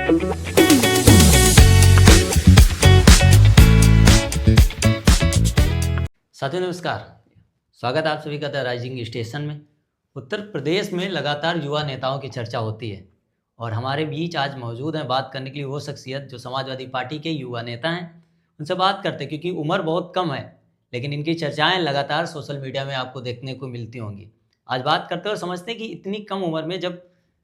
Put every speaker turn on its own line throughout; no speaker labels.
साथियों नमस्कार, स्वागत है आप सभी का द राइजिंग स्टेशन में। उत्तर प्रदेश में लगातार युवा नेताओं की चर्चा होती है और हमारे बीच आज मौजूद हैं बात करने के लिए वो शख्सियत जो समाजवादी पार्टी के युवा नेता हैं। उनसे बात करते हैं क्योंकि उम्र बहुत कम है, लेकिन इनकी चर्चाएं लगातार सोशल मीडिया में आपको देखने को मिलती होंगी। आज बात करते हैं और समझते हैं कि इतनी कम उम्र में जब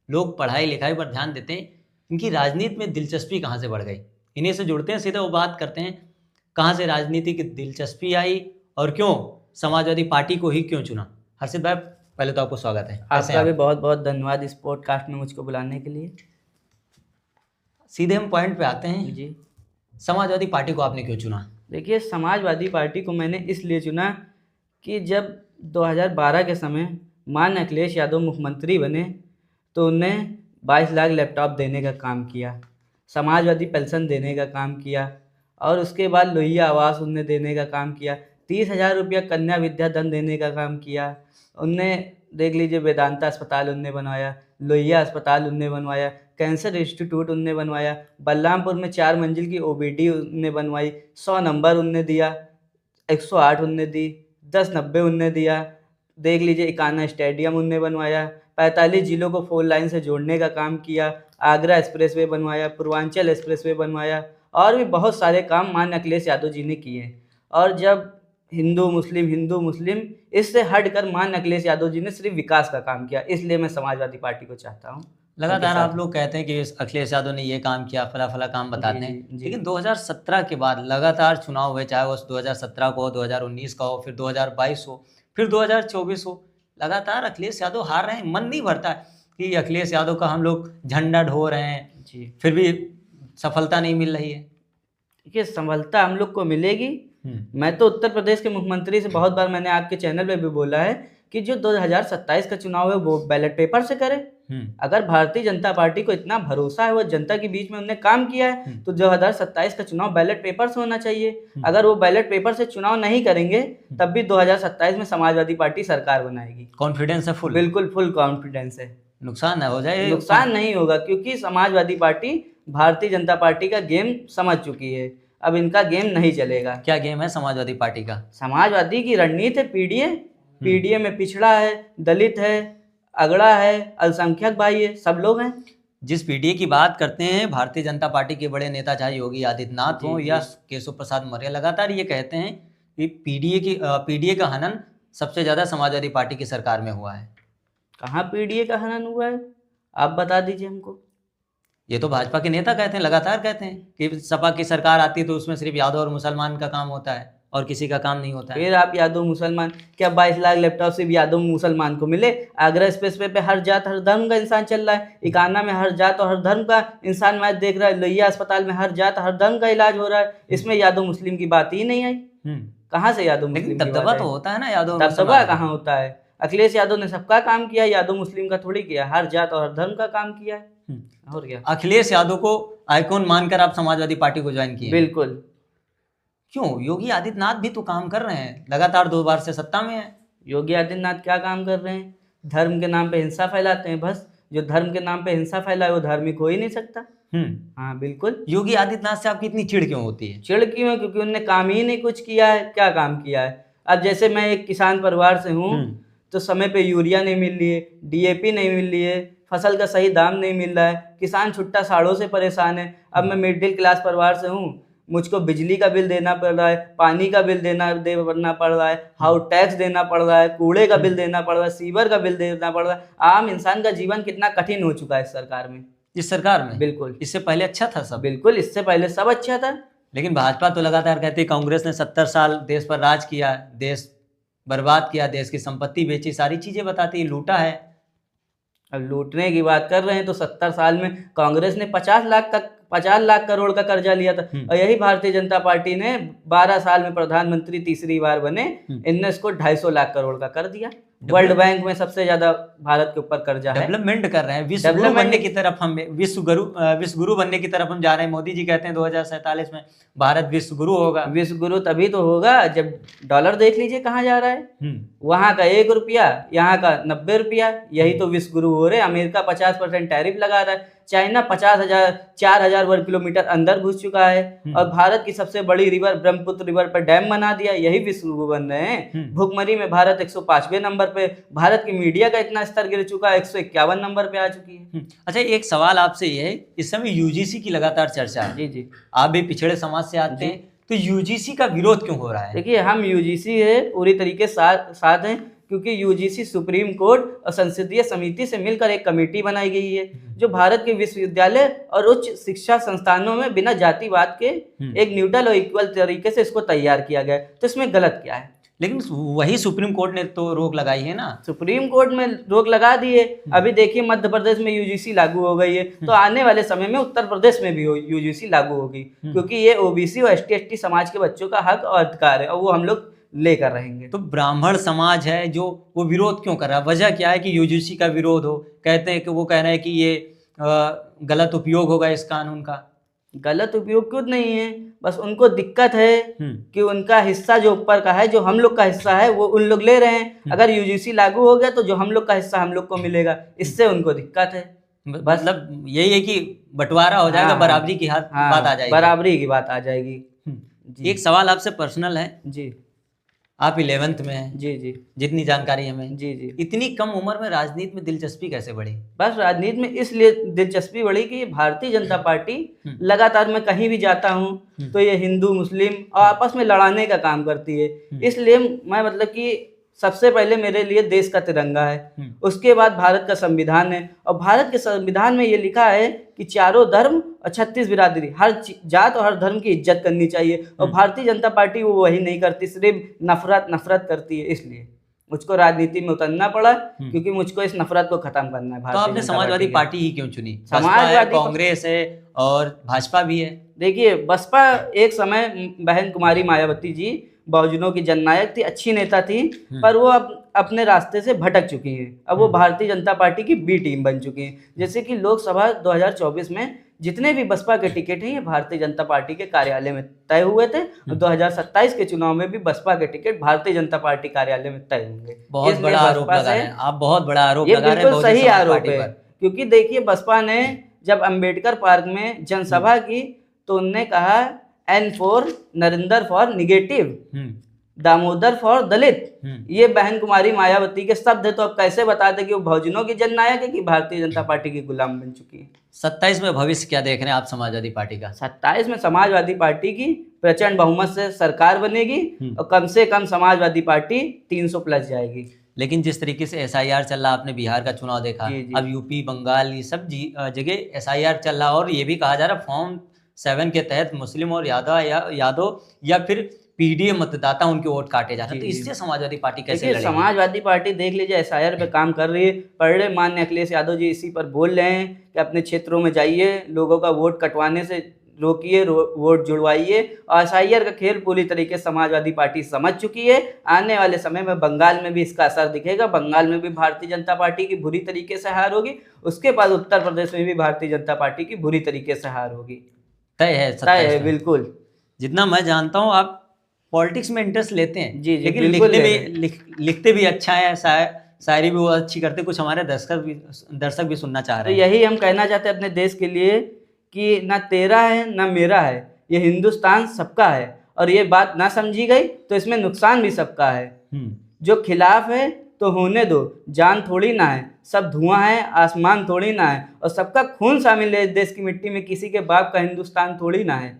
लोग पढ़ाई लिखाई पर ध्यान देते हैं, इनकी राजनीति में दिलचस्पी कहाँ से बढ़ गई। इन्हीं से जुड़ते हैं, सीधे वो बात करते हैं कहाँ से राजनीति की दिलचस्पी आई और क्यों समाजवादी पार्टी को ही क्यों चुना। हर्षित भाई, पहले तो आपको स्वागत है।
आपका भी बहुत बहुत धन्यवाद इस पॉडकास्ट में मुझको बुलाने के लिए।
सीधे हम पॉइंट पे आते हैं
जी,
समाजवादी पार्टी को आपने क्यों चुना?
देखिए, समाजवादी पार्टी को मैंने इसलिए चुना कि जब 2012 के समय माननीय अखिलेश यादव मुख्यमंत्री बने तो उन्हें 22 लाख लैपटॉप देने का काम किया, समाजवादी पेंशन देने का काम किया और उसके बाद लोहिया आवास उनने देने का काम किया, 30,000 रुपया कन्या विद्या धन देने का काम किया। उनने देख लीजिए वेदांता अस्पताल उनने बनवाया, लोहिया अस्पताल उनने बनवाया, कैंसर इंस्टीट्यूट उनने बनवाया, बलरामपुर में 4 मंजिल की ओबीडी उनने बनवाई, 100 नंबर उनने दिया, 108 उनने दी, 1090 उनने दिया। देख लीजिए इकाना स्टेडियम उनने बनवाया, 45 जिलों को 4 लाइन से जोड़ने का काम किया, आगरा एक्सप्रेसवे बनवाया, पूर्वांचल एक्सप्रेसवे बनवाया और भी बहुत सारे काम माननीय अखिलेश यादव जी ने किए। और जब हिंदू मुस्लिम इससे हटकर माननीय अखिलेश यादव जी ने सिर्फ विकास का काम किया, इसलिए मैं समाजवादी पार्टी को चाहता हूँ।
लगातार आप लोग कहते हैं कि अखिलेश यादव ने ये काम किया, फला फला काम बताते हैं, लेकिन 2017 के बाद लगातार चुनाव हुए, चाहे वो 2017 को हो, 2019 का हो, फिर 2022 हो, फिर 2024 हो, लगातार अखिलेश यादव हार रहे हैं। मन नहीं भरता है कि अखिलेश यादव का हम लोग झंडा ढो रहे हैं जी, फिर भी सफलता नहीं मिल रही है।
देखिए, सफलता हम लोग को मिलेगी। मैं तो उत्तर प्रदेश के मुख्यमंत्री से बहुत बार मैंने आपके चैनल पे भी बोला है कि जो 2027 का चुनाव है वो बैलेट पेपर से करे। अगर भारतीय जनता पार्टी को इतना भरोसा है, वो जनता के बीच में उन्होंने काम किया है, तो 2027 का चुनाव बैलेट पेपर से होना चाहिए। अगर वो बैलेट पेपर से चुनाव नहीं करेंगे तब भी 2027 में समाजवादी पार्टी सरकार बनाएगी।
कॉन्फिडेंस है फुल? बिल्कुल
फुल कॉन्फिडेंस है।
नुकसान ना हो जाए?
नुकसान नहीं होगा, क्योंकि समाजवादी पार्टी भारतीय जनता पार्टी का गेम समझ चुकी है। अब इनका गेम नहीं चलेगा।
क्या गेम है समाजवादी पार्टी का?
समाजवादी की रणनीति है पीडीए में पिछड़ा है, दलित है, अगड़ा है, अल्पसंख्यक भाई है, सब लोग हैं।
जिस पीडीए की बात करते हैं, भारतीय जनता पार्टी के बड़े नेता चाहे योगी आदित्यनाथ हो या केशव प्रसाद मौर्य, लगातार ये कहते हैं कि पीडीए का हनन सबसे ज्यादा समाजवादी पार्टी की सरकार में हुआ है।
कहाँ पीडीए का हनन हुआ है, आप बता दीजिए हमको।
ये तो भाजपा के नेता कहते हैं, लगातार कहते हैं कि सपा की सरकार आती है तो उसमें सिर्फ यादव और मुसलमान का काम होता है और किसी का काम नहीं होता है।
फिर आप यादव मुसलमान, क्या 22 लाख लैपटॉप सिर्फ यादव मुसलमान को मिले? आगरा एक्सप्रेसवे पे हर जात हर धर्म का इंसान चल रहा है, इकाना में हर जात और हर धर्म का इंसान मैच देख रहा है, लोहिया अस्पताल में हर जात हर धर्म का इलाज हो रहा है, इसमें यादव मुस्लिम की बात ही नहीं आई। कहाँ से यादव मुस्लिम?
दबदबा तो होता है ना यादव।
दबदबा कहाँ होता है? अखिलेश यादव ने सबका काम किया, यादव मुस्लिम का थोड़ी किया, हर जात और हर धर्म का काम किया है। और क्या?
अखिलेश यादव को आइकॉन मानकर आप समाजवादी पार्टी को ज्वाइन किए?
बिल्कुल।
क्यों? योगी आदित्यनाथ भी तो काम कर रहे हैं, लगातार 2 बार से सत्ता में है।
योगी आदित्यनाथ क्या काम कर रहे हैं? धर्म के नाम पे हिंसा फैलाते हैं बस। जो धर्म के नाम पे हिंसा फैलाए वो धार्मिक हो ही नहीं सकता। हाँ बिल्कुल।
योगी आदित्यनाथ से आपकी इतनी चिढ़ क्यों होती है?
चिढ़ क्यों है? क्योंकि उन्होंने काम ही नहीं कुछ किया है। क्या काम किया है? अब जैसे मैं एक किसान परिवार से हूँ, तो समय पे यूरिया नहीं मिल रही है, डीएपी नहीं मिल रही है, फसल का सही दाम नहीं मिल रहा है, किसान छुट्टा साड़ों से परेशान है। अब मैं मिडिल क्लास परिवार से हूँ, मुझको बिजली का बिल देना पड़ रहा है, पानी का बिल देना पड़ रहा है, हाउस टैक्स देना पड़ रहा है, कूड़े का बिल देना पड़ रहा है, सीवर का बिल देना पड़ रहा है। आम इंसान का जीवन कितना कठिन हो चुका है इस सरकार में।
इस सरकार में?
बिल्कुल।
इससे पहले अच्छा था सब?
बिल्कुल, इससे पहले सब अच्छा था।
लेकिन भाजपा तो लगातार कहती है कांग्रेस ने 70 साल देश पर राज किया, देश बर्बाद किया, देश की संपत्ति बेची, सारी चीजें बताती है, लूटा है।
अब लूटने की बात कर रहे हैं तो 70 साल में कांग्रेस ने 50 लाख करोड़ का कर्जा लिया था, और यही भारतीय जनता पार्टी ने 12 साल में प्रधानमंत्री तीसरी बार बने, इनने इसको 250 लाख करोड़ का कर दिया। वर्ल्ड बैंक में सबसे ज्यादा भारत के ऊपर कर्जा है।
डेवलपमेंट कर रहे हैं, विश्व गुरु बनने की तरफ हम विश्व गुरु बनने की तरफ हम जा रहे हैं। मोदी जी कहते हैं 2047 में भारत विश्व गुरु होगा।
विश्व गुरु तभी तो होगा जब डॉलर देख लीजिए कहाँ जा रहा है, वहां का 1 रुपया, यहाँ का 90 रुपया, यही तो विश्व गुरु हो रहे। अमेरिका 50% टैरिफ लगा रहा है, चाइना 4,000 वर्ग किलोमीटर अंदर घुस चुका है और भारत की सबसे बड़ी रिवर ब्रह्मपुत्र रिवर पर डैम बना दिया। यही विश्व गुरु बन रहे हैं। भुखमरी में भारत 105वें नंबर पे, भारत की मीडिया का इतना स्तर गिर चुका है, 151 नंबर पे आ चुकी है।
अच्छा, एक सवाल आपसे ये है, इस समय यूजीसी की लगातार चर्चा है।
जी जी।
आप भी पिछड़े समाज से आते हैं, तो यूजीसी का विरोध क्यों हो रहा है?
देखिए, हम यूजीसी है पूरी तरीके साथ हैं, क्योंकि यूजीसी सुप्रीम कोर्ट और संसदीय समिति से मिलकर एक कमेटी बनाई गई है जो भारत के विश्वविद्यालय और उच्च शिक्षा संस्थानों में बिना जातिवाद के एक न्यूट्रल और इक्वल तरीके से इसको तैयार किया गया है। तो इसमें गलत क्या है?
लेकिन वही सुप्रीम कोर्ट ने तो रोक लगाई है ना।
सुप्रीम कोर्ट में रोक लगा दी है। अभी देखिए, मध्य प्रदेश में यूजीसी लागू हो गई है, तो आने वाले समय में उत्तर प्रदेश में भी यूजीसी लागू होगी, क्योंकि ये ओबीसी और एसटी समाज के बच्चों का हक और अधिकार है और वो हम लोग लेकर रहेंगे।
तो ब्राह्मण समाज है जो, वो विरोध क्यों कर रहा है? वजह क्या है कि यूजीसी का विरोध हो? कहते हैं कि वो कह रहे हैं कि ये गलत उपयोग होगा इस कानून का।
गलत उपयोग कुछ नहीं है, बस उनको दिक्कत है कि उनका हिस्सा जो ऊपर का है, जो हम लोग का हिस्सा है, वो उन लोग ले रहे हैं। अगर यूजीसी लागू हो गया तो जो हम लोग का हिस्सा हम लोग को मिलेगा, इससे उनको दिक्कत है।
मतलब यही है कि बंटवारा हो जाएगा, बराबरी की बात आ जाएगी।
बराबरी की बात आ जाएगी।
एक सवाल आपसे पर्सनल है
जी।
आप 11th में हैं।
जी जी।
जितनी जानकारी हमें।
जी जी।
इतनी कम उम्र में राजनीति में दिलचस्पी कैसे बढ़ी?
बस राजनीति में इसलिए दिलचस्पी बढ़ी कि भारतीय जनता पार्टी लगातार, मैं कहीं भी जाता हूँ तो ये हिंदू मुस्लिम और आपस में लड़ाने का काम करती है। इसलिए मैं, मतलब कि सबसे पहले मेरे लिए देश का तिरंगा है, उसके बाद भारत का संविधान है, और भारत के संविधान में ये लिखा है कि चारों धर्म और 36 बिरादरी, हर जात और हर धर्म की इज्जत करनी चाहिए। और भारतीय जनता पार्टी वो वही नहीं करती, सिर्फ नफरत करती है। इसलिए मुझको राजनीति में उतरना पड़ा, क्योंकि मुझको इस नफरत को खत्म करना है।
तो आपने समाजवादी पार्टी ही क्यों चुनी?
समाजवादी,
कांग्रेस है और भाजपा भी है।
देखिए, बसपा एक समय बहन कुमारी मायावती जी बहुजनों की जननायक थी, अच्छी नेता थी, पर वो अब अपने रास्ते से भटक चुकी हैं। अब वो भारतीय जनता पार्टी की बी टीम बन चुकी हैं। जैसे कि लोकसभा 2024 में जितने भी बसपा के टिकट हैं, ये भारतीय जनता पार्टी के कार्यालय में तय हुए थे, और 2027 के चुनाव में भी बसपा के टिकट भारतीय जनता पार्टी कार्यालय में तय होंगे।
बहुत बड़ा आरोप लगा रहे हैं आप, बहुत बड़ा आरोप लगा रहे हैं।
ये बिल्कुल सही आरोप है, क्योंकि देखिए, बसपा ने जब अंबेडकर पार्क में जनसभा की तो उन्होंने कहा N for Narendra for negative, Damodar for Dalit. ये बहन कुमारी मायावती के शब्द है। तो अब कैसे बता दे कि वो बहुजनों की जननायक है कि भारतीय जनता पार्टी की गुलाम बन चुकी है?
27 में भविष्य क्या देख रहे हैं आप समाजवादी पार्टी का?
27 में समाजवादी पार्टी की प्रचंड बहुमत से सरकार बनेगी और कम से कम समाजवादी पार्टी 300 प्लस जाएगी।
लेकिन जिस तरीके से SIR चल रहा, आपने बिहार का चुनाव देखा, अब यूपी, बंगाल, ये सब जगह SIR चल रहा, और ये भी कहा जा रहा फॉर्म 7 के तहत मुस्लिम और यादव या फिर पीडीए मतदाता उनके वोट काटे जा रहे हैं। तो इससे समाजवादी पार्टी कैसे लड़ेगी?
समाजवादी पार्टी देख लीजिए SIR पे काम कर रही है। पढ़े माननीय अखिलेश यादव जी इसी पर बोल रहे हैं कि अपने क्षेत्रों में जाइए, लोगों का वोट कटवाने से रोकिए, वोट जुड़वाइए। और SIR का खेल पूरी तरीके से समाजवादी पार्टी समझ चुकी है। आने वाले समय में बंगाल में भी इसका असर दिखेगा। बंगाल में भी भारतीय जनता पार्टी की बुरी तरीके से हार होगी। उसके बाद उत्तर प्रदेश में भी भारतीय जनता पार्टी की बुरी तरीके से हार होगी।
तय है?
तय है, बिल्कुल।
जितना मैं जानता हूँ आप पॉलिटिक्स में इंटरेस्ट लेते हैं।
जी,
लेकिन लिखते भी अच्छा है, शायरी भी बहुत अच्छी करते। कुछ हमारे दर्शक भी सुनना चाह रहे हैं।
तो यही हम कहना चाहते हैं अपने देश के लिए कि ना तेरा है ना मेरा है, ये हिंदुस्तान सबका है। और ये बात ना समझी गई तो इसमें नुकसान भी सबका है। जो खिलाफ है तो होने दो, जान थोड़ी ना है, सब धुआं है, आसमान थोड़ी ना है, और सबका खून शामिल है देश की मिट्टी में, किसी के बाप का हिंदुस्तान थोड़ी ना है।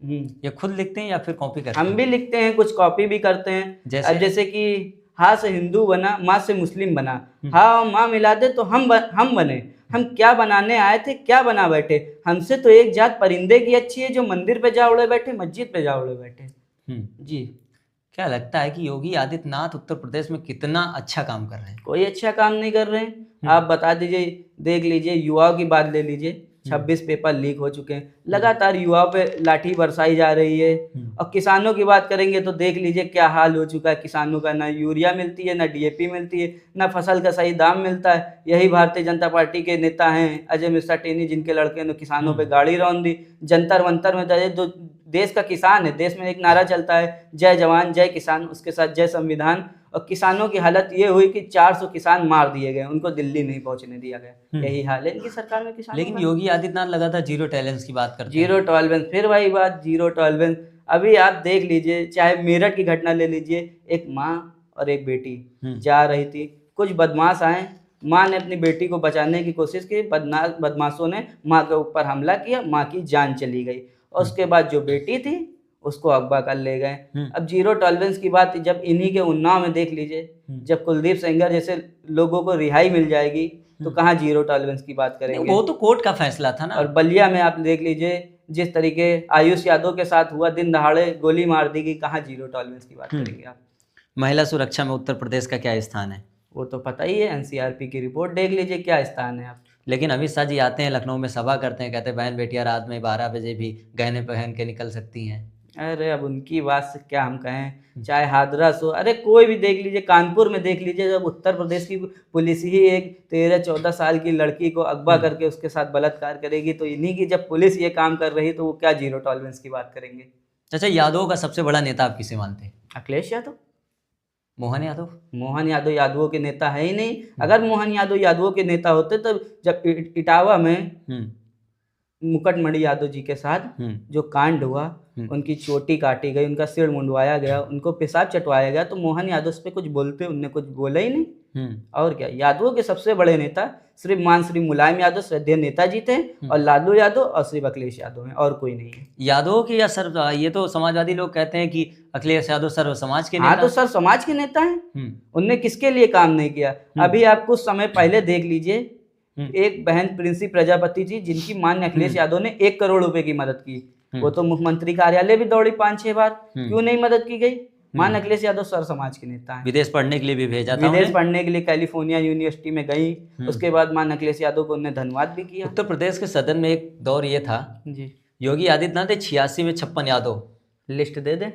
ये खुद लिखते हैं या फिर कॉपी करते हैं?
हम भी लिखते हैं, कुछ कॉपी भी करते हैं। जैसे कि हा से हिंदू बना, माँ से मुस्लिम बना, हा और माँ मिला दे तो हम बने। हम क्या बनाने आए थे, क्या बना बैठे? हमसे तो एक जात परिंदे की अच्छी है, जो मंदिर पे जा उड़े बैठे, मस्जिद पे जा उड़े बैठे। जी।
क्या लगता है कि योगी आदित्यनाथ उत्तर प्रदेश में कितना अच्छा काम कर रहे हैं?
कोई अच्छा काम नहीं कर रहे हैं। आप बता दीजिए, देख लीजिए, युवाओं की बात ले लीजिए, 26 पेपर लीक हो चुके हैं, लगातार युवाओं पे लाठी बरसाई जा रही है। और किसानों की बात करेंगे तो देख लीजिए क्या हाल हो चुका है किसानों का। ना यूरिया मिलती है, ना DAP मिलती है, ना फसल का सही दाम मिलता है। यही भारतीय जनता पार्टी के नेता हैं अजय मिश्रा टेनी, जिनके लड़के ने किसानों पे गाड़ी रौंद दी। जंतर मंतर में देश का किसान है। देश में एक नारा चलता है, जय जवान जय किसान, उसके साथ जय संविधान। और किसानों की हालत ये हुई कि 400 किसान मार दिए गए, उनको दिल्ली नहीं पहुंचने दिया गया। यही हाल है इनकी सरकार में किसानों
लेकिन
का।
योगी आदित्यनाथ लगातार जीरो टॉलरेंस की बात करते हैं।
जीरो टॉलरेंस, फिर वही बात, जीरो टॉलरेंस। अभी आप देख लीजिए, चाहे मेरठ की घटना ले लीजिए, एक माँ और एक बेटी जा रही थी, कुछ बदमाश आए, माँ ने अपनी बेटी को बचाने की कोशिश की, बदमाशों ने माँ के ऊपर हमला किया, माँ की जान चली गई। और उसके बाद जो बेटी थी उसको अगवा कर ले गए। अब जीरो टॉलरेंस की बात जब इन्हीं के उन्नाव में देख लीजिए, जब कुलदीप सेंगर जैसे लोगों को रिहाई मिल जाएगी तो कहाँ जीरो टॉलरेंस की बात करेंगे।
वो तो कोर्ट का फैसला था ना।
और बलिया में आप देख लीजिए, जिस तरीके आयुष यादव के साथ हुआ, दिन दहाड़े गोली मार दी गई, कहाँ जीरो टॉलरेंस की बात करेंगे आप।
महिला सुरक्षा में उत्तर प्रदेश का क्या स्थान है?
वो तो पता ही है, एनसीआरपी की रिपोर्ट देख लीजिए क्या स्थान है आप।
लेकिन अमित शाह जी आते हैं लखनऊ में, सभा करते हैं, कहते हैं बहन बेटियां रात में 12 बजे भी गहने पहन के निकल सकती हैं।
अरे अब उनकी बात से क्या हम कहें, चाहे हाथरस हो, अरे कोई भी देख लीजिए, कानपुर में देख लीजिए, जब उत्तर प्रदेश की पुलिस ही एक 13-14 साल की लड़की को अगवा करके उसके साथ बलात्कार करेगी, तो इन्हीं की जब पुलिस ये काम कर रही तो वो क्या जीरो टॉलरेंस की बात करेंगे।
अच्छा, यादव का सबसे बड़ा नेता आप किसे मानते हैं?
अखिलेश यादव।
मोहन यादव?
मोहन यादव यादवों के नेता है ही नहीं। अगर मोहन यादव यादवों के नेता होते तो जब इटावा में मुकुटमणि यादव जी के साथ जो कांड हुआ, उनकी चोटी काटी गई, उनका सिर मुंडवाया गया, उनको पेशाब चटवाया गया, तो मोहन यादव उस पर कुछ बोलते, उनने कुछ बोला ही नहीं। और क्या, यादवों के सबसे बड़े नेता सिर्फ श्री मुलायम यादव श्रद्धेय नेताजी थे, और लालू यादव और श्री अखिलेश यादव हैं, और कोई नहीं है।
यादव की या सर्व, ये तो समाजवादी लोग कहते हैं कि अखिलेश यादव सर्व समाज के नेता।
हाँ, तो सर समाज के नेता हैं। उनने किसके लिए काम नहीं किया? अभी आप कुछ समय पहले देख लीजिए, एक बहन प्रिंसी प्रजापति जी, जिनकी माननीय अखिलेश यादव ने 1 करोड़ रुपए की मदद की, वो तो मुख्यमंत्री कार्यालय भी दौड़ी 5-6 बार, क्यों नहीं मदद की गई? माननीय अखिलेश यादव सर समाज के नेता हैं।
विदेश पढ़ने के लिए भी भेजा था,
विदेश पढ़ने के लिए कैलिफोर्निया यूनिवर्सिटी में गई, उसके बाद माननीय अखिलेश यादव को उन्होंने धन्यवाद भी किया।
उत्तर प्रदेश के सदन में एक दौर ये था
जी,
योगी आदित्यनाथ 86 में 56 यादव।
लिस्ट दे दें,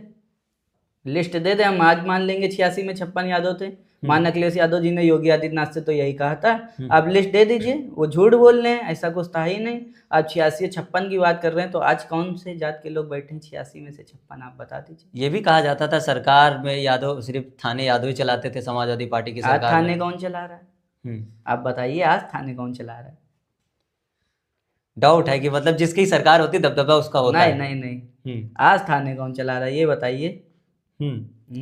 लिस्ट दे दें, हम आज मान लेंगे 86 में 56 यादव थे। माननीय अखिलेश यादव जी ने योगी आदित्यनाथ से तो यही कहा था, आप लिस्ट दे दीजिए। वो झूठ बोल रहे हैं, ऐसा कुछ था ही नहीं। आप 86-56 की बात कर रहे हैं, तो आज कौन से जात के लोग बैठे हैं 86 में से 56? आप बता दीजिए।
ये भी कहा जाता था सरकार में यादव, सिर्फ थाने यादव ही चलाते थे समाजवादी पार्टी की
आज
सरकार
थाने
में।
कौन चला रहा है? आप बताइए, आज थाने कौन चला रहा है?
डाउट है कि मतलब जिसकी सरकार होती दबदबा उसका होता है।
नहीं नहीं नहीं, आज थाने कौन चला रहा है ये बताइए।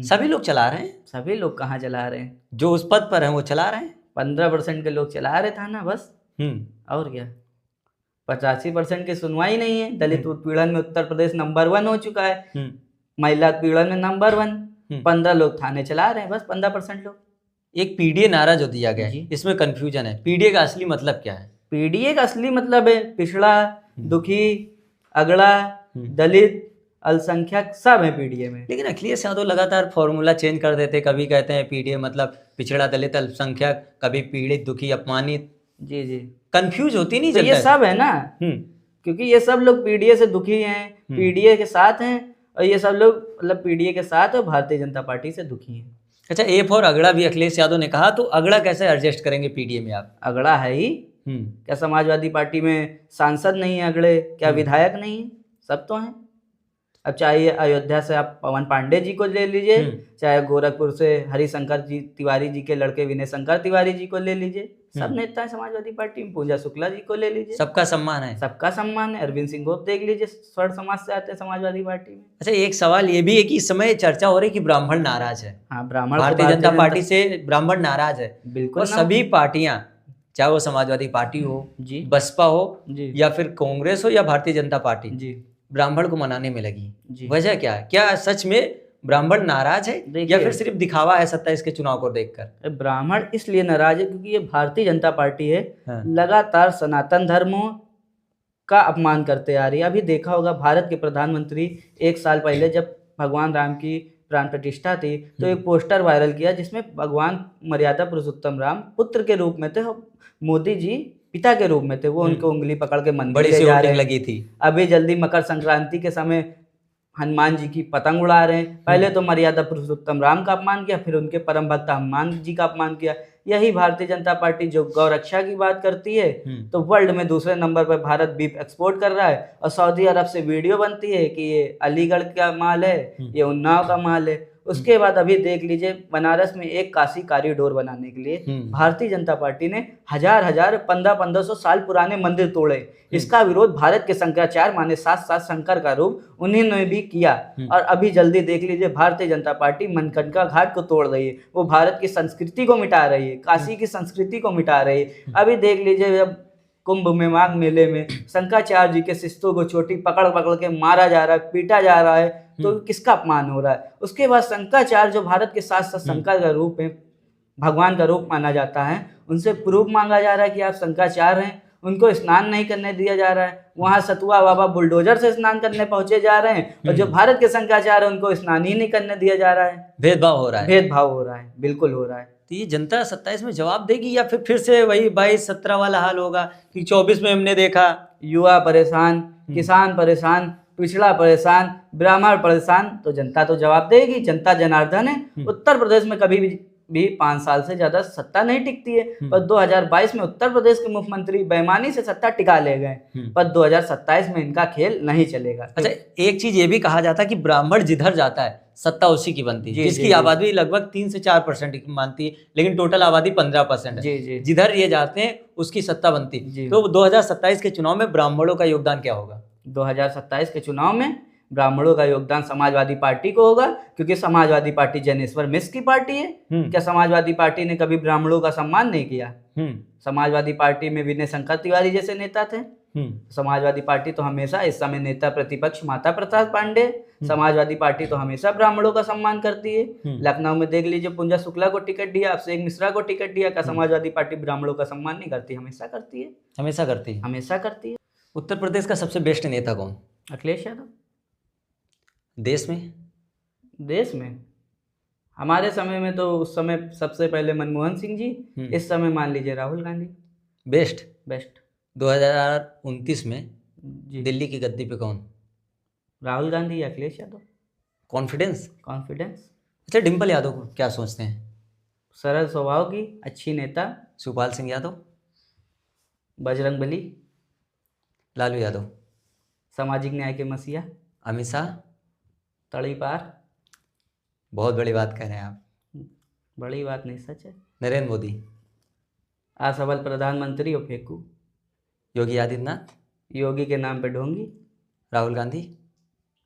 सभी लोग चला रहे हैं।
सभी लोग कहाँ चला रहे हैं?
जो उस पद पर हैं वो चला रहे हैं।
15% के लोग चला रहे थाना बस, और क्या। 85% की सुनवाई नहीं है। दलित उत्पीड़न में उत्तर प्रदेश नंबर 1 हो चुका है, महिला उत्पीड़न में नंबर 1। 15 लोग थाने चला रहे हैं बस, 15% लोग।
एक पीडीए नारा जो दिया गया है, इसमें कंफ्यूजन है। पीडीए का असली मतलब क्या है?
पीडीए का असली मतलब है पिछड़ा, दुखी, अगड़ा, दलित, अल्पसंख्यक, सब है पीडीए में।
लेकिन अखिलेश यादव लगातार फॉर्मूला चेंज कर देते, कभी कहते हैं पीडीए मतलब पिछड़ा, दलित, अल्पसंख्यक, कभी पीड़ित, दुखी, अपमानित।
जी जी,
कंफ्यूज होती नहीं
तो
जनता।
ये सब है ना, क्योंकि ये सब लोग पीडीए से दुखी हैं, पीडीए के साथ हैं, और ये सब लोग मतलब पीडीए के साथ और भारतीय जनता पार्टी से दुखी हैं।
अच्छा, ए फॉर अगड़ा भी अखिलेश यादव ने कहा, तो अगड़ा कैसे एडजस्ट करेंगे पीडीए में आप?
अगड़ा है ही। क्या समाजवादी पार्टी में सांसद नहीं है अगड़े? क्या विधायक नहीं है? सब तो हैं। अब चाहे अयोध्या से आप पवन पांडे जी को ले लीजिए, चाहे गोरखपुर से हरिशंकर जी तिवारी जी के लड़के विनय शंकर तिवारी जी को ले लीजिए, सब नेता है समाजवादी पार्टी में। पूजा शुक्ला जी को ले लीजिए,
सबका सम्मान है।
सबका सम्मान है। अरविंद सिंह गोप देख लीजिए, स्वर्ण समाज से आते हैं समाजवादी पार्टी में।
अच्छा, एक सवाल ये भी है कि इस समय चर्चा हो रही है कि ब्राह्मण नाराज है।
हाँ, ब्राह्मण,
भारतीय जनता पार्टी से ब्राह्मण नाराज है।
बिल्कुल।
और सभी पार्टियां, चाहे वो समाजवादी पार्टी हो जी, बसपा हो जी, या फिर कांग्रेस हो या भारतीय जनता पार्टी जी, ब्राह्मण को मनाने में लगी। वजह क्या है? क्या सच में ब्राह्मण नाराज है या फिर सिर्फ दिखावा है 27 के चुनाव को देखकर?
ब्राह्मण इसलिए नाराज है क्योंकि ये भारतीय जनता पार्टी है, लगातार सनातन धर्मों का अपमान करते आ रही है। अभी देखा होगा, भारत के प्रधानमंत्री 1 साल पहले जब भगवान राम की प्राण प्रतिष्ठा थी, तो एक पोस्टर वायरल किया जिसमें भगवान मर्यादा पुरुषोत्तम राम पुत्र के रूप में थे, मोदी जी पिता के रूप में थे। वो उनको उंगली पकड़ के मंदिर ले जा रहे हैं।
लगी थी।
अभी जल्दी मकर संक्रांति के समय हनुमान जी की पतंग उड़ा रहे हैं। पहले तो मर्यादा पुरुषोत्तम राम का अपमान किया, फिर उनके परम भक्त हनुमान जी का अपमान किया। यही भारतीय जनता पार्टी जो गौरक्षा की बात करती है, तो वर्ल्ड में दूसरे नंबर पर भारत बीफ एक्सपोर्ट कर रहा है, और सऊदी अरब से वीडियो बनती है कि ये अलीगढ़ का माल है, ये उन्नाव का माल है। उसके बाद अभी देख लीजिए, बनारस में एक काशी कॉरिडोर बनाने के लिए भारतीय जनता पार्टी ने हजार 1500 साल पुराने मंदिर तोड़े। इसका विरोध भारत के शंकराचार्य माने सात शंकर का रूप उन्होंने भी किया। और अभी जल्दी देख लीजिए, भारतीय जनता पार्टी मणिकर्णिका घाट को तोड़ रही है, वो भारत की संस्कृति को मिटा रही है, काशी की संस्कृति को मिटा रही है। अभी देख लीजिए, जब कुंभ में, माघ मेले में शंकराचार्य जी के शिष्यों को चोटी पकड़ पकड़ के मारा जा रहा है, पीटा जा रहा है, तो किसका अपमान हो रहा है। उसके बाद शंकराचार्य जो भारत के साथ शंकर का रूप है, भगवान का रूप माना जाता है, उनसे प्रूफ मांगा जा रहा है कि आप शंकराचार्य हैं। उनको स्नान नहीं करने दिया जा रहा है। वहाँ सतुआ बाबा बुलडोजर से स्नान करने पहुंचे जा रहे हैं, और जो भारत के शंकराचार्य उनको स्नान ही नहीं करने दिया जा रहा है।
भेदभाव हो रहा है।
भेदभाव हो रहा है, बिल्कुल हो रहा है।
तो ये जनता 27 में जवाब देगी, या फिर से वही 22-17 वाला हाल होगा कि 24 में हमने देखा
युवा परेशान, किसान परेशान, पिछड़ा परेशान, ब्राह्मण परेशान, तो जनता तो जवाब देगी। जनता जनार्दन है। उत्तर प्रदेश में कभी भी 5 साल से ज्यादा सत्ता नहीं टिकती है, पर 2022 में उत्तर प्रदेश के मुख्यमंत्री बेईमानी से सत्ता टिका ले गए, पर 2027 में इनका खेल नहीं चलेगा।
अच्छा, एक चीज ये भी कहा जाता है कि ब्राह्मण जिधर जाता है सत्ता उसी की बनती है, जिसकी आबादी लगभग 3 से 4% मानती है, लेकिन टोटल आबादी 15% है। जिधर ये जाते हैं उसकी सत्ता बनती है। तो 2027 के चुनाव में ब्राह्मणों का योगदान क्या होगा?
2027 के चुनाव में ब्राह्मणों का योगदान समाजवादी पार्टी को होगा, क्योंकि समाजवादी पार्टी ज्ञानेश्वर मिश्र की पार्टी है। क्या समाजवादी पार्टी ने कभी ब्राह्मणों का सम्मान नहीं किया? समाजवादी पार्टी में विनय शंकर तिवारी जैसे नेता थे। समाजवादी पार्टी तो हमेशा, इस समय नेता प्रतिपक्ष माता प्रसाद पांडे, समाजवादी पार्टी तो हमेशा ब्राह्मणों का सम्मान करती है। लखनऊ में देख लीजिए, पुंजा शुक्ला को टिकट दिया, अभिषेक मिश्रा को टिकट दिया। क्या समाजवादी पार्टी ब्राह्मणों का सम्मान नहीं करती? हमेशा करती है,
हमेशा करती है,
हमेशा करती है।
उत्तर प्रदेश का सबसे बेस्ट नेता कौन?
अखिलेश यादव।
देश में?
देश में हमारे समय में तो उस समय सबसे पहले मनमोहन सिंह जी, इस समय मान लीजिए राहुल गांधी।
बेस्ट 2029 में
जी
दिल्ली की गद्दी पे कौन?
राहुल गांधी या अखिलेश यादव।
कॉन्फिडेंस? अच्छा, डिम्पल यादव को क्या सोचते हैं?
सरल स्वभाव की अच्छी नेता।
शिवपाल सिंह यादव?
बजरंगबली।
लालू यादव?
सामाजिक न्याय के मसीहा।
अमित शाह?
तड़ी पार।
बहुत बड़ी बात कह रहे हैं आप।
बड़ी बात नहीं, सच है।
नरेंद्र मोदी?
असफल प्रधानमंत्री और फेंकू।
योगी आदित्यनाथ?
योगी के नाम पे ढोंगी।
राहुल गांधी?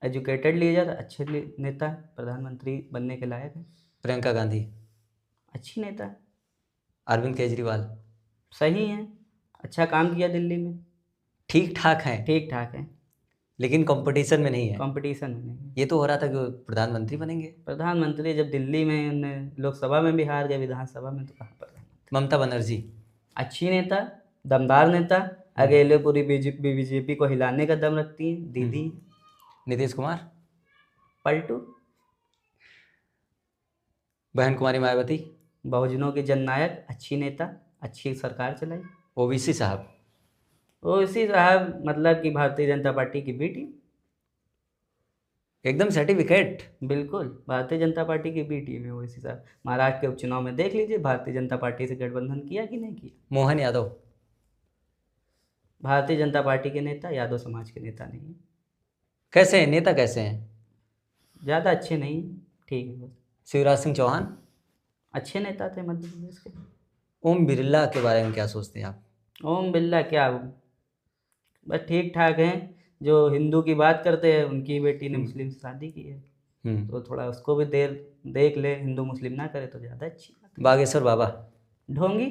एजुकेटेड लीडर, अच्छे नेता, प्रधानमंत्री बनने के लायक है।
प्रियंका गांधी?
अच्छी नेता।
अरविंद केजरीवाल?
सही है, अच्छा काम किया दिल्ली में।
ठीक ठाक है,
ठीक ठाक है,
लेकिन कंपटीशन में नहीं है।
कंपटीशन में नहीं।
ये तो हो रहा था कि वो प्रधानमंत्री बनेंगे।
प्रधानमंत्री जब दिल्ली में, लोकसभा में भी हार गए, विधानसभा में तो कहाँ प्रधानमंत्री।
ममता बनर्जी?
अच्छी नेता, दमदार नेता, अकेले पूरी बीजेपी को हिलाने का दम रखती है, दीदी।
नीतीश कुमार?
पलटू।
बहन कुमारी मायावती?
बहुजनों की जननायक, अच्छी नेता, अच्छी सरकार चलाई।
ओबीसी साहब?
ओवैसी साहब मतलब कि भारतीय जनता पार्टी की बेटी।
एकदम सर्टिफिकेट।
बिल्कुल, भारतीय जनता पार्टी की बेटी में ओवैसी साहब। महाराष्ट्र के उपचुनाव में देख लीजिए, भारतीय जनता पार्टी से गठबंधन किया कि नहीं किया।
मोहन यादव?
भारतीय जनता पार्टी के नेता, यादव समाज के नेता नहीं है।
कैसे हैं नेता, कैसे हैं?
ज़्यादा अच्छे नहीं, ठीक है।
शिवराज सिंह चौहान?
अच्छे नेता थे मध्य प्रदेश के।
ओम बिरला के बारे में क्या सोचते हैं आप?
ओम बिरला क्या, बस ठीक ठाक हैं। जो हिंदू की बात करते हैं, उनकी बेटी ने मुस्लिम से शादी की है, तो थोड़ा उसको भी देख ले, हिंदू मुस्लिम ना करे तो ज़्यादा अच्छी बात है।
बागेश्वर बाबा?
ढोंगी।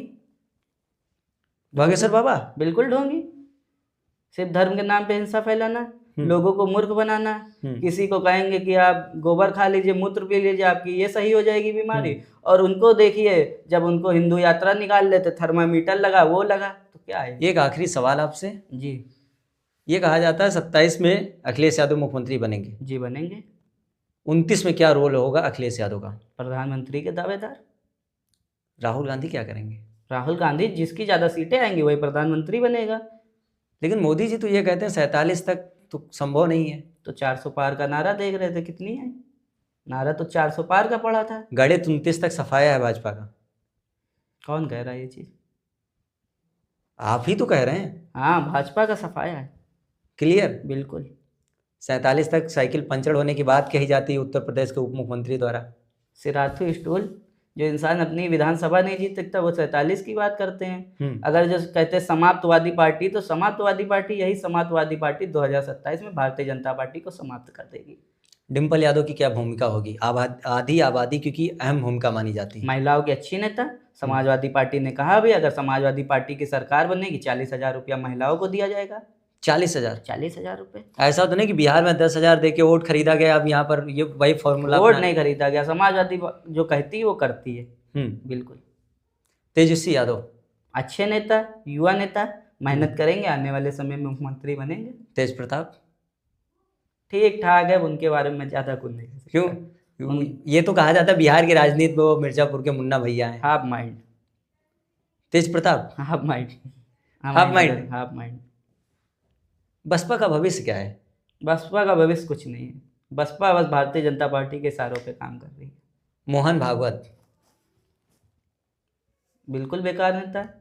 बागेश्वर बाबा
बिल्कुल ढोंगी। सिर्फ धर्म के नाम पे हिंसा फैलाना, लोगों को मूर्ख बनाना। किसी को कहेंगे कि आप गोबर खा लीजिए, मूत्र पी लीजिए, आपकी ये सही हो जाएगी बीमारी, और उनको देखिए जब उनको हिंदू यात्रा निकाल लेते, थर्मामीटर लगा, वो लगा, तो क्या है।
एक आखिरी सवाल आपसे
जी।
ये कहा जाता है 27 में अखिलेश यादव मुख्यमंत्री बनेंगे।
जी बनेंगे।
29 में क्या रोल होगा अखिलेश यादव का?
प्रधानमंत्री के दावेदार।
राहुल गांधी क्या करेंगे?
राहुल गांधी, जिसकी ज़्यादा सीटें आएंगी वही प्रधानमंत्री बनेगा।
लेकिन मोदी जी तो ये कहते हैं 47 तक तो संभव नहीं है।
तो 400 पार का नारा देख रहे थे, कितनी है नारा, तो 400 पार का पड़ा था।
गढ़े 29 तक सफाया है भाजपा का।
कौन कह रहा है ये चीज़?
आप ही तो कह रहे हैं।
हाँ, भाजपा का सफाया है।
क्लियर।
बिल्कुल।
47 तक साइकिल पंचर होने की बात कही जाती है उत्तर प्रदेश के उप मुख्यमंत्री द्वारा।
सिराथू स्टूल, जो इंसान अपनी विधानसभा नहीं जीत सकता वो 47 की बात करते हैं। अगर जो कहते हैं समाप्तवादी पार्टी, तो समाप्तवादी पार्टी, यही समाप्तवादी पार्टी 2027 में भारतीय जनता पार्टी को समाप्त कर देगी।
डिम्पल यादव की क्या भूमिका होगी? आधी आबादी क्योंकि अहम भूमिका मानी जाती है।
महिलाओं की अच्छी नेता। समाजवादी पार्टी ने कहा भी अगर समाजवादी पार्टी की सरकार बनेगी 40,000 रुपया महिलाओं को दिया जाएगा।
40,000?
40,000 रुपये।
ऐसा तो नहीं कि बिहार में 10,000 दे के वोट खरीदा गया, अब यहाँ पर ये वही फॉर्मूला
वोट नहीं खरीदा गया, समाजवादी जो कहती है वो करती है। बिल्कुल।
तेजस्वी यादव
अच्छे नेता, युवा नेता, मेहनत करेंगे, आने वाले समय में मुख्यमंत्री बनेंगे।
तेज प्रताप
ठीक ठाक है, उनके बारे में ज्यादा कुछ नहीं।
क्यों? ये तो कहा जाता है बिहार की राजनीति में वो मिर्जापुर के मुन्ना भैया हैं।
Half mind.
Tej Pratap
half mind.
Half mind.
Half mind.
Baspa का भविष्य क्या है?
बसपा का भविष्य कुछ नहीं है। बसपा बस भारतीय जनता पार्टी के इशारों पे काम कर रही है।
मोहन भागवत
बिल्कुल बेकार नेता है,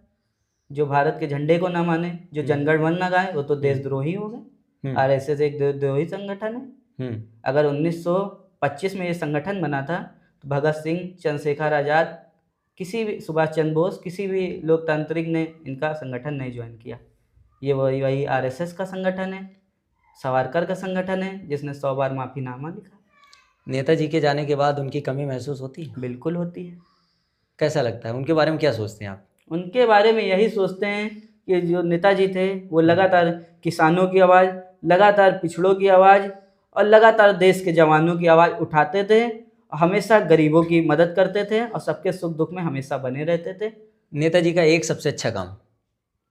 जो भारत के झंडे को ना माने, जो जनगण मन ना गाए, वो तो देशद्रोही हो गए। आरएसएस एक देशद्रोही संगठन है। अगर 1925 में ये संगठन बना था तो भगत सिंह, चंद्रशेखर आज़ाद, किसी भी, सुभाष चंद्र बोस, किसी भी लोकतांत्रिक ने इनका संगठन नहीं ज्वाइन किया। ये वही आरएसएस का संगठन है, सावरकर का संगठन है, जिसने 100 बार माफ़ीनामा लिखा।
नेताजी के जाने के बाद उनकी कमी महसूस होती है?
बिल्कुल होती है।
कैसा लगता है? उनके बारे में क्या सोचते हैं आप?
उनके बारे में यही सोचते हैं कि जो नेताजी थे वो लगातार किसानों की आवाज़, लगातार पिछड़ों की आवाज़ और लगातार देश के जवानों की आवाज़ उठाते थे, हमेशा गरीबों की मदद करते थे और सबके सुख दुख में हमेशा बने रहते थे।
नेताजी का एक सबसे अच्छा काम?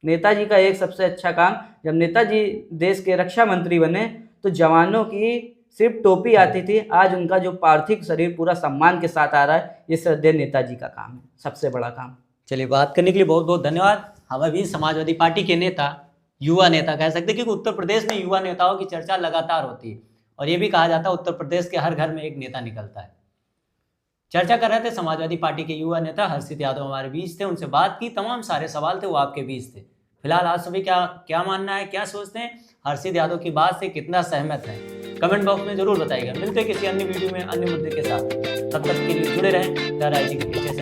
नेताजी का एक सबसे अच्छा काम, जब नेताजी देश के रक्षा मंत्री बने तो जवानों की सिर्फ टोपी आती थी, आज उनका जो पार्थिव शरीर पूरा सम्मान के साथ आ रहा है, ये श्रद्धेय नेताजी का काम है, सबसे बड़ा काम।
चलिए, बात करने के लिए बहुत बहुत धन्यवाद। हमें भी समाजवादी पार्टी के नेता, युवा नेता कह सकते हैं, क्योंकि उत्तर प्रदेश में युवा नेताओं की चर्चा लगातार होती है और ये भी कहा जाता है उत्तर प्रदेश के हर घर में एक नेता निकलता है। चर्चा कर रहे थे समाजवादी पार्टी के युवा नेता हर्षित यादव हमारे बीच थे, उनसे बात की, तमाम सारे सवाल थे वो आपके बीच थे। फिलहाल आप सभी क्या मानना है, क्या सोचते हैं, हर्षित यादव की बात से कितना सहमत है, कमेंट बॉक्स में जरूर बताइएगा। मिलते हैं किसी अन्य वीडियो में अन्य मुद्दे के साथ, तब तक के लिए जुड़े रहें द राइजिंग स्टेशन।